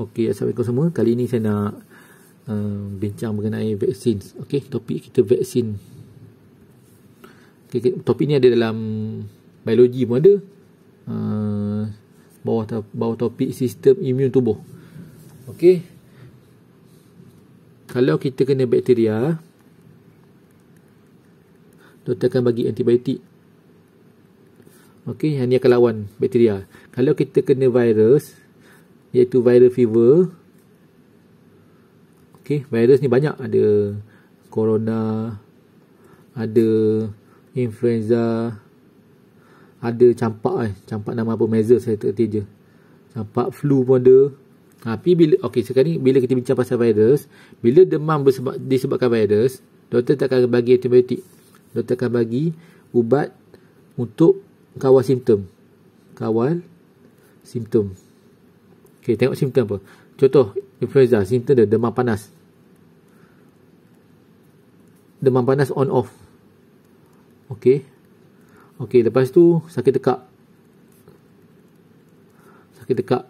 Okey, assalamualaikum semua. Kali ini saya nak bincang mengenai vaksin. Okey, topik kita vaksin. Okay, topik ni ada dalam biologi pun ada. Bawah topik sistem imun tubuh. Okey. Kalau kita kena bakteria, doktor akan bagi antibiotik. Okey, yang ni akan lawan bakteria. Kalau kita kena virus, iaitu viral fever. Okey, virus ni banyak, ada corona, ada influenza, ada campak nama apa, measles saya tak kerti je. Campak, flu pun ada. Tapi sekarang ni bila kita bincang pasal virus, bila demam disebabkan virus, doktor tak akan bagi antibiotik. Doktor akan bagi ubat untuk kawal simptom. Okey, tengok simptom apa. Contoh influenza, simptom dia demam panas. Demam panas on off. Okey, lepas tu sakit tekak,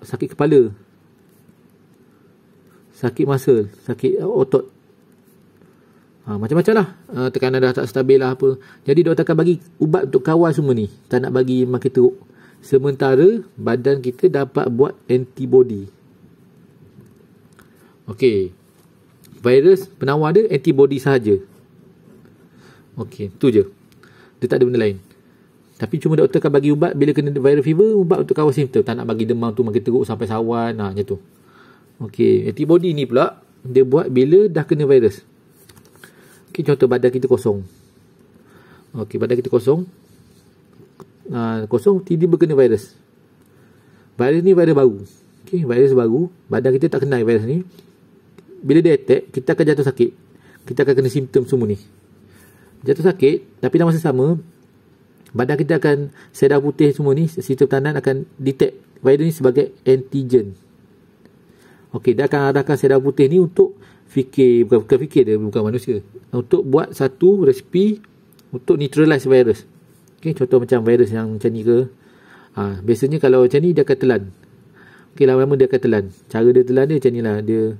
sakit kepala, sakit muscle, sakit otot. Macam-macam lah. Tekanan dah tak stabil lah apa. Jadi doktor akan bagi ubat untuk kawal semua ni. Tak nak bagi makin teruk. Sementara badan kita dapat buat antibody. Okey, virus penawar dia antibody sahaja. Okey, tu je. Dia tak ada benda lain. Tapi cuma doktor akan bagi ubat bila kena viral fever, ubat untuk kawal simptom. Tak nak bagi demam tu makin teruk sampai sawan. Macam tu. Okey, antibody ni pula dia buat bila dah kena virus. Okey, contoh badan kita kosong. Okey, badan kita kosong. Kosong, tiba-tiba kena virus. Virus ni virus baru. Okey, virus baru. Badan kita tak kenal virus ni. Bila dia attack, kita akan jatuh sakit. Kita akan kena simptom semua ni. Jatuh sakit, tapi dalam masa sama, badan kita akan, sel darah putih semua ni, sistem pertahanan akan detect virus ni sebagai antigen. Okey, dia akan arahkan sel darah putih ni untuk bukan fikir dia, bukan manusia, untuk buat satu resipi untuk neutralize virus. Okey, contoh macam virus yang macam ni ke. Biasanya kalau macam ni dia akan telan. Okey, lama-lama dia akan telan. Cara dia telan dia macam ni lah. Dia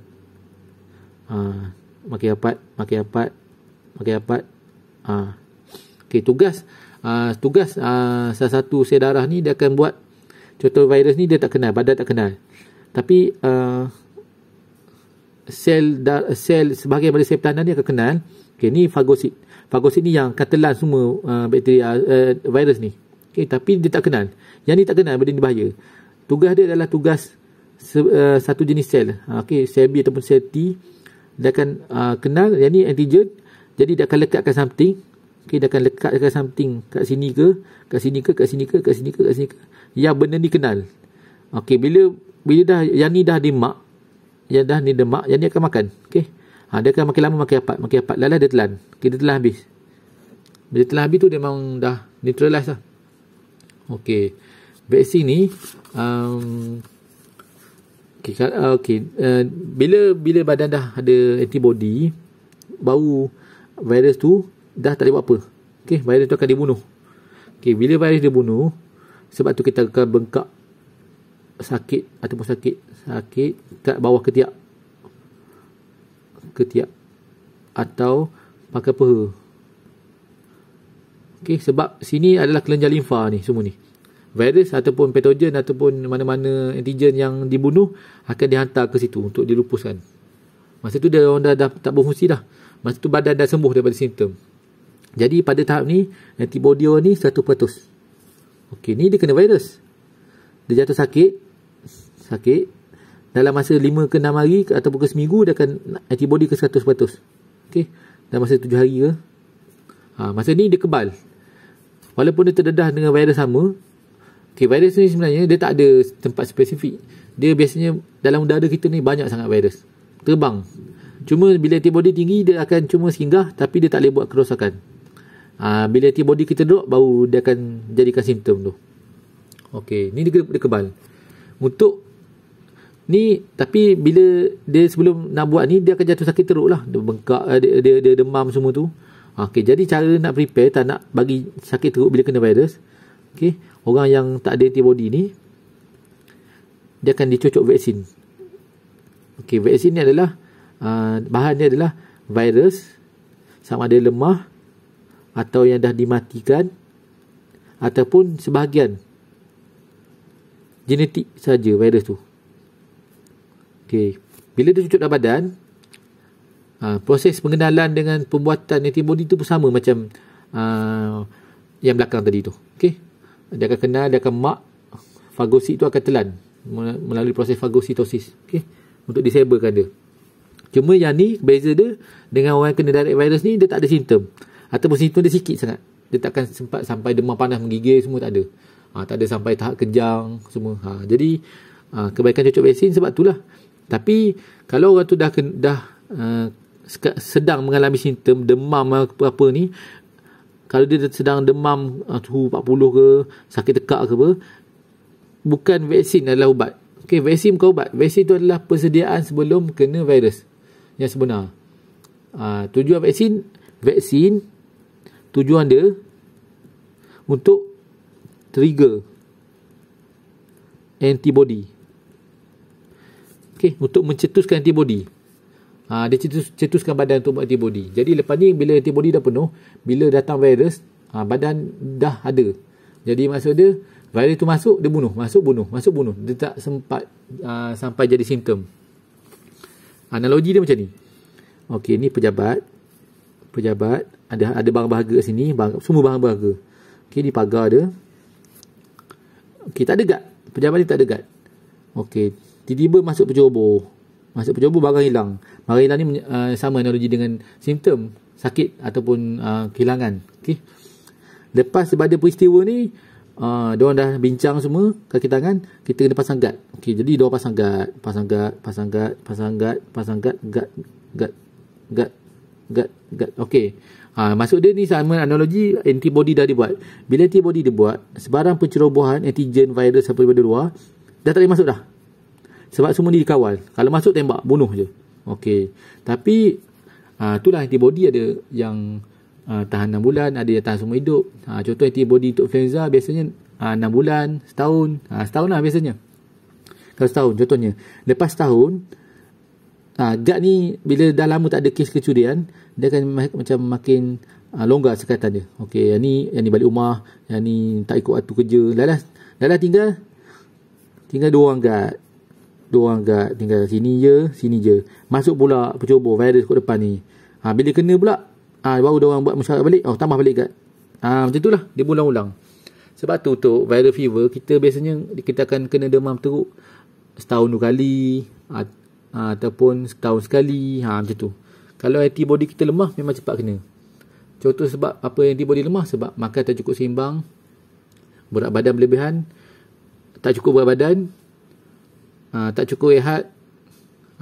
makin rapat. Okey, tugas salah satu sel darah ni dia akan buat, contoh virus ni dia tak kenal, badan tak kenal. Tapi sel sebahagian daripada sel pertahanan dia akan kenal. Okey, ni fagosit. Fagosit ni yang akan telan semua bakteria virus ni. Okey, tapi dia tak kenal. Yang ni tak kenal, benda ni bahaya. Tugas dia adalah tugas satu jenis sel. Okey, sel B ataupun sel T, dia akan kenal yang ni antigen. Jadi dia akan lekatkan something. Okey, dia akan lekatkan something kat sini ke, kat sini ke. Yang benda ni kenal. Okey, bila dah yang ni dah demak, yang ni akan makan. Okey. Dia akan makin lama makin rapat. Lala dia telan. Kita telan habis. Bila telan habis tu dia memang dah neutralize lah. Okey. Vaksin ni bila badan dah ada antibody, baru virus tu dah tak boleh buat apa. Okey, virus tu akan dibunuh. Okey, bila virus dibunuh, sebab tu kita akan bengkak, sakit kat bawah ketiak atau pakai peha. Okey, sebab sini adalah kelenjar limfa ni, semua ni. Virus ataupun patogen ataupun mana-mana antigen yang dibunuh akan dihantar ke situ untuk dilupuskan. Masa tu dia orang dah tak berfungsi dah. Masa tu badan dah sembuh daripada simptom. Jadi pada tahap ni antibody ni 100%. Okey, ni dia kena virus. Dia jatuh sakit. Dalam masa 5 ke 6 hari ataupun ke seminggu, dia akan antibody ke 100%. Okey, dalam masa 7 hari ke. Masa ni dia kebal. Walaupun dia terdedah dengan virus sama. Okey, virus ni sebenarnya dia tak ada tempat spesifik. Dia biasanya dalam udara kita ni banyak sangat virus. Terbang. Cuma bila antibody tinggi, dia akan cuma singgah, tapi dia tak boleh buat kerosakan. Bila antibody kita drop, baru dia akan jadikan simptom tu. Okey, ni dia kebal. Untuk ni, tapi bila dia sebelum nak buat ni, dia akan jatuh sakit teruk lah. Dia bengkak, dia demam semua tu. Okey, jadi cara nak prepare, tak nak bagi sakit teruk bila kena virus. Okey, orang yang tak ada antibody ni, dia akan dicocok vaksin. Okey, vaksin ni adalah bahan dia adalah virus, sama ada lemah atau yang dah dimatikan ataupun sebahagian genetik saja virus tu. Okey, bila dia cucuk dalam badan, proses pengenalan dengan pembuatan antibody tu pun sama macam yang belakang tadi tu. Okey, dia akan kenal, dia akan mak fagosit tu akan telan melalui proses fagositosis. Okey, untuk disablekan dia. Cuma yang ni beza dia dengan orang yang kena direct virus ni, dia tak ada simptom ataupun simptom dia sikit sangat. Dia takkan sempat sampai demam panas menggigil, semua tak ada. Tak ada sampai tahap kejang semua. Jadi kebaikan cucuk vaksin sebab itulah. Tapi kalau orang tu dah sedang mengalami simptom demam apa ni, kalau dia sedang demam suhu 40 ke, sakit tekak ke apa, bukan vaksin adalah ubat. Okey, vaksin bukan ubat. Vaksin itu adalah persediaan sebelum kena virus yang sebenar. Tujuan vaksin tujuan dia untuk trigger antibody. Okey, untuk mencetuskan antibody. Dia cetuskan badan untuk buat antibody. Jadi lepas ni bila antibody dah penuh, bila datang virus, badan dah ada. Jadi maksud dia, virus tu masuk, dia bunuh. Masuk, bunuh. Dia tak sempat sampai jadi simptom. Analogi dia macam ni. Okey, ni pejabat. Ada barang berharga kat sini. Semua barang berharga. Okey, ni pagar dia. Okey, tak ada guard. Pejabat ni tak ada guard. Okey, tiba-tiba masuk penceroboh. Barang hilang. Barang hilang ni sama analogi dengan simptom sakit ataupun kehilangan. Okey. Lepas daripada peristiwa ni, diorang dah bincang semua kaki tangan, kita kena pasang guard. Okey, jadi diorang pasang guard. Okey. Maksud dia ni sama analogi antibody dah dibuat. Bila antibody dibuat, sebarang pencerobohan antigen virus apa daripada luar dah tak boleh masuk dah. Sebab semua ni dikawal. Kalau masuk tembak, bunuh je. Okey. Tapi itulah antibody ada yang tahan 6 bulan, ada yang tahan semua hidup. Contoh antibody untuk influenza biasanya 6 bulan, setahun. Setahun lah biasanya. Kalau setahun contohnya. Lepas setahun, guard ni bila dah lama tak ada kes kecurian, dia akan macam makin longgar sekatan dia. Okey, yang ni balik rumah, yang ni tak ikut waktu kerja. Dah tinggal 2 orang guard. Tinggal sini je. Masuk pula penceroboh virus kat depan ni. Bila kena pula, baru dia orang buat mesyuarat balik. Tambah balik guard. Macam itulah, dia berulang-ulang. Sebab tu untuk viral fever, kita biasanya kita akan kena demam teruk setahun 2 kali, ataupun setahun sekali. Macam tu. Kalau antibody kita lemah, memang cepat kena. Contoh sebab apa antibody lemah? Sebab makan tak cukup seimbang, berat badan berlebihan, tak cukup berat badan, tak cukup rehat,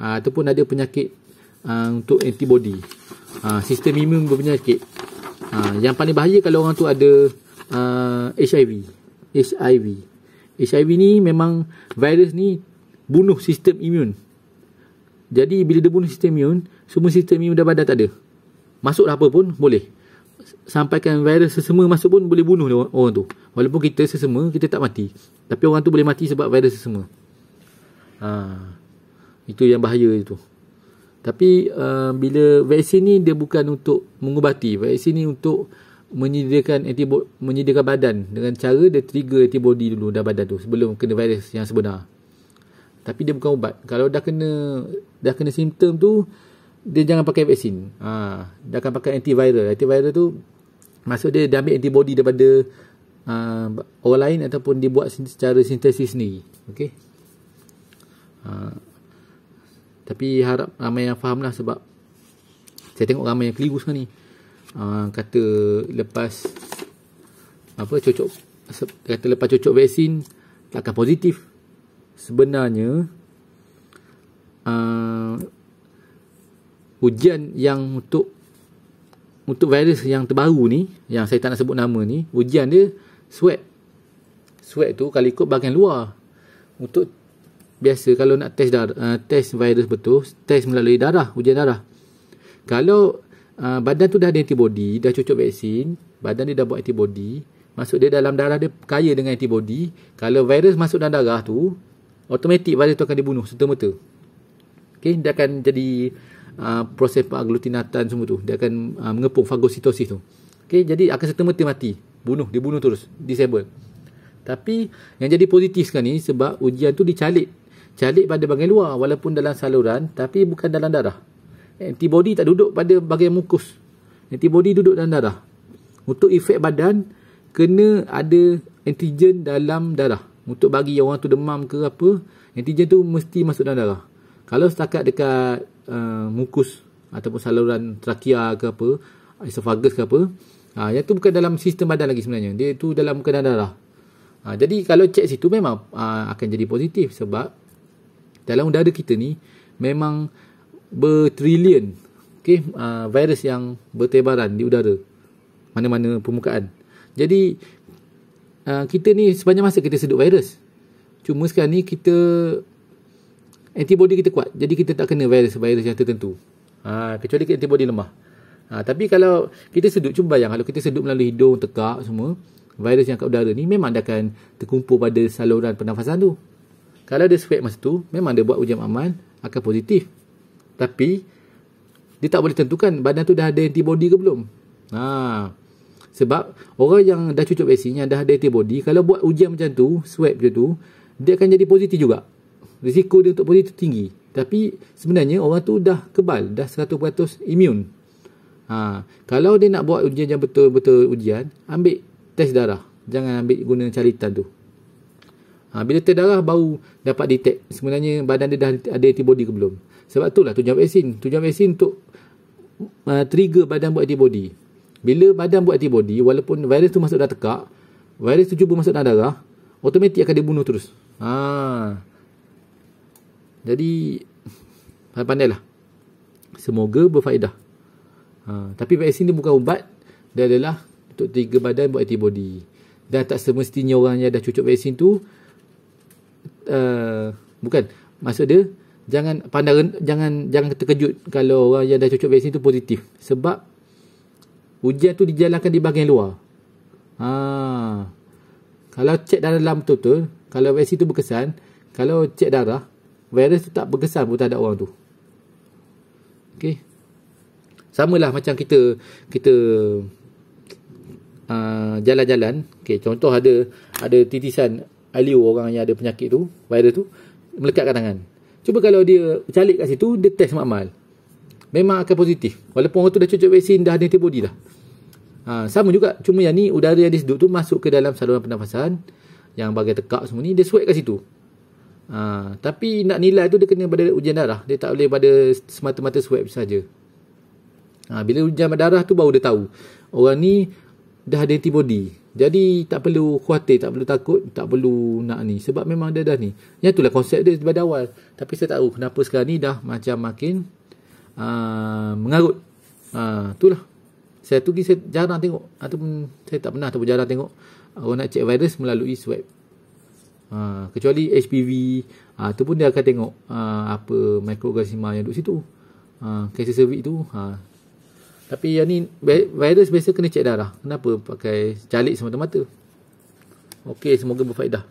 ataupun ada penyakit untuk antibody, sistem imun berpenyakit. Yang paling bahaya kalau orang tu ada HIV ni memang virus ni bunuh sistem imun. Jadi bila dia bunuh sistem imun, semua sistem imun dalam badan tak ada. Masuk apa pun boleh. Sampaikan virus sesama masuk pun boleh bunuh orang tu. Walaupun kita sesama, kita tak mati. Tapi orang tu boleh mati sebab virus sesama. Itu yang bahaya itu. Tapi bila vaksin ni dia bukan untuk mengubati. Vaksin ni untuk menyediakan badan dengan cara dia trigger antibody dulu dalam badan tu sebelum kena virus yang sebenar. Tapi dia bukan ubat. Kalau dah kena simptom tu, dia jangan pakai vaksin. Dia akan pakai antiviral. Antiviral tu maksud dia ambil antibody daripada orang lain ataupun dibuat secara sintesis sendiri. Okey. Tapi harap ramai yang faham lah, sebab saya tengok ramai yang keliru sekarang ni. Kata lepas cocok vaksin takkan positif. Sebenarnya ujian yang untuk virus yang terbaru ni, yang saya tak nak sebut nama ni, ujian dia swab tu kalau ikut bahagian luar. Untuk biasa kalau nak test virus betul, test melalui darah, ujian darah. Kalau badan tu dah ada antibody, dah cocok vaksin, badan dia dah buat antibody, maksud dia dalam darah dia kaya dengan antibody. Kalau virus masuk dalam darah tu, automatik virus tu akan dibunuh serta-merta. Okay, dia akan jadi proses aglutinatan semua tu. Dia akan mengepung fagositosis tu. Okay, jadi akan serta-merta mati. Dia bunuh terus. Disable. Tapi yang jadi positif sekarang ni sebab ujian tu dicalik pada bahagian luar walaupun dalam saluran tapi bukan dalam darah. Antibody tak duduk pada bahagian mukus. Antibody duduk dalam darah. Untuk efek badan kena ada antigen dalam darah. Untuk bagi orang tu demam ke apa, antigen tu mesti masuk dalam darah. Kalau setakat dekat mukus ataupun saluran trakea ke apa, esophagus ke apa, yang tu bukan dalam sistem badan lagi sebenarnya. Dia tu bukan dalam darah. Jadi kalau cek situ memang akan jadi positif sebab dalam udara kita ni memang bertrilion virus yang bertebaran di udara mana-mana permukaan. Jadi kita ni sepanjang masa kita seduh virus. Cuma sekarang ni kita antibody kita kuat. Jadi kita tak kena virus yang tertentu. Kecuali antibody lemah. Tapi kalau kita sedut, cuba bayang kalau kita sedut melalui hidung, tekak semua, virus yang kat udara ni memang dia akan terkumpul pada saluran pernafasan tu. Kalau dia swab masa tu, memang dia buat ujian aman, akan positif. Tapi, dia tak boleh tentukan badan tu dah ada antibody ke belum. Sebab, orang yang dah cucuk vaksin, yang dah ada antibody, kalau buat ujian macam tu, swab macam tu, dia akan jadi positif juga. Risiko dia untuk positif tinggi. Tapi, sebenarnya orang tu dah kebal, dah 100% imun. Kalau dia nak buat ujian yang betul-betul ujian, ambil test darah. Jangan ambil guna caritan tu. Bila test darah baru dapat detect sebenarnya badan dia dah ada antibody ke belum. Sebab itulah tujuan vaksin. Tujuan vaksin untuk trigger badan buat antibody. Bila badan buat antibody, walaupun virus tu masuk dalam tekak, virus tu cuba masuk dalam darah, automatik akan dia bunuh terus. Jadi pandai-pandailah. Semoga berfaedah. Tapi vaksin ni bukan ubat. Dia adalah untuk trigger badan buat antibody. Dan tak semestinya orang yang dah cucuk vaksin tu bukan. Maksud dia jangan terkejut kalau orang yang dah cucuk vaksin tu positif. Sebab ujian tu dijalankan di bahagian luar. Kalau cek dalam betul-betul, kalau vaksin tu berkesan, kalau cek darah, virus tu tak berkesan pun terhadap orang tu. Okey. Samalah macam kita jalan-jalan. Okay, contoh ada titisan aliu orang yang ada penyakit tu, virus tu, melekat kat tangan. Cuba kalau dia calik kat situ, dia test makmal. Memang akan positif. Walaupun orang tu dah cucuk vaksin, dah ada antibody dah. Sama juga. Cuma yang ni, udara yang disedut tu masuk ke dalam saluran pernafasan, yang bahagian tekak semua ni, dia swab kat situ. Tapi nak nilai tu, dia kena pada ujian darah. Dia tak boleh pada semata-mata swab saja. Bila ujian darah tu baru dia tahu orang ni dah ada antibody. Jadi tak perlu khawatir, tak perlu takut, tak perlu nak ni. Sebab memang dia dah ni. Yang itulah konsep dia pada awal. Tapi saya tahu kenapa sekarang ni dah macam makin mengarut. Itulah. Saya jarang tengok. Ataupun saya tak pernah ataupun jarang tengok orang nak cek virus melalui swab. Kecuali HPV. Tu pun dia akan tengok apa mikroorganisma yang duduk situ. Kanser cervix tu. Tapi yang ni virus biasa kena cek darah. Kenapa pakai calik semata-mata? Okey, semoga berfaedah.